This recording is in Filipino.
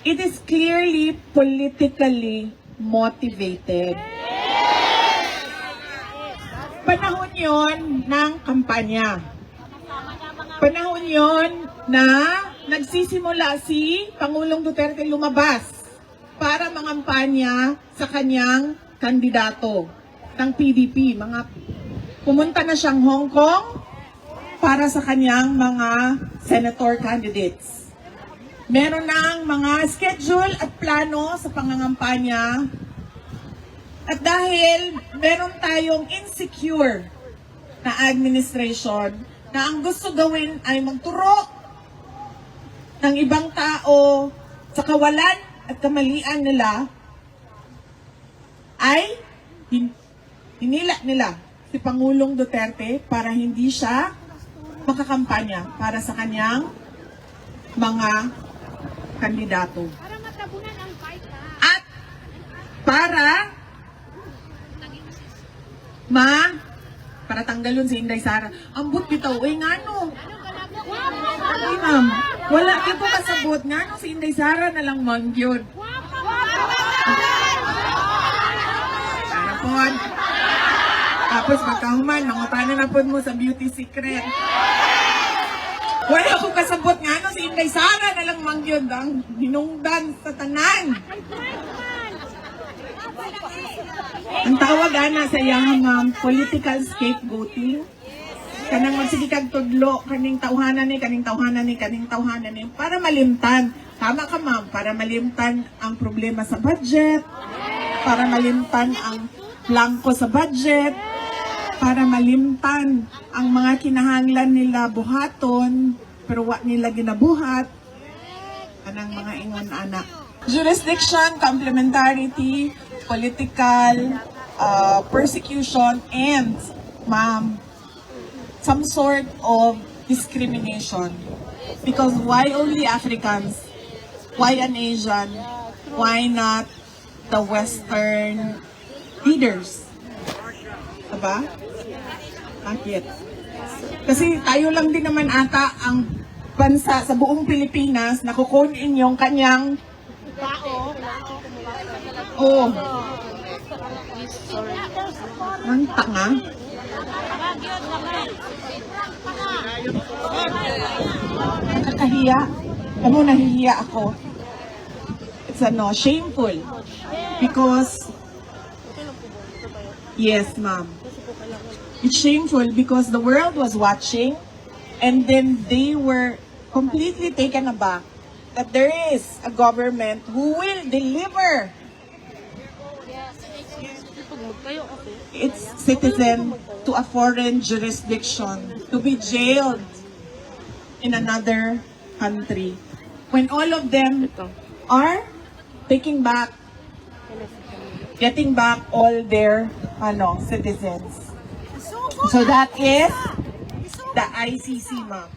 It is clearly politically motivated. Panahon yon ng kampanya. Panahon yon na nagsisimula si Pangulong Duterte lumabas para mangampanya sa kanyang kandidato ng PDP. Pumunta na siyang Hong Kong para sa kanyang mga senator candidates. Meron ng mga schedule at plano sa pangangampanya. At dahil meron tayong insecure na administration na ang gusto gawin ay magturo ng ibang tao sa kawalan at kamalian nila, ay hinila nila si Pangulong Duterte para hindi siya makakampanya para sa kanyang mga kandidato. At para tanggalon si Inday Sara. Ambot bitaw, ngano? Ay ma'am, wala dito kasabot. Ngano si Inday Sara na lang mangyod. Sana po. Tapos magkahuman, nangutanan na po mo sa beauty secret. Wala ko kasabot ngano si Inday Sara na lang mangyod ang hinungdan sa tanan. Ang tawag ana sa iyang political scapegoating. Kanang magsigikag tudlo, kaning tawhanan ni, para malimtan. Tama ka ma'am, para malimtan ang problema sa budget, para malimtan ang blanco sa budget, para malimtan ang mga kinahanglan nila buhaton, pero wa nila ginabuhat. Kanang mga ingon anak. Jurisdiction, complementarity, political persecution, and ma'am, some sort of discrimination. Because why only Africans? Why an Asian? Why not the Western leaders? Diba? Bakit? Kasi tayo lang din naman ata ang bansa sa buong Pilipinas na kukunin yung kanyang ang tanga. Nakakahiya. Ano, nahihiya ako. It's shameful. Because, yes ma'am. It's shameful because the world was watching and then they were completely taken aback that there is a government who will deliver its citizen to a foreign jurisdiction to be jailed in another country when all of them are getting back all their citizens. So that is the ICC, ma'am.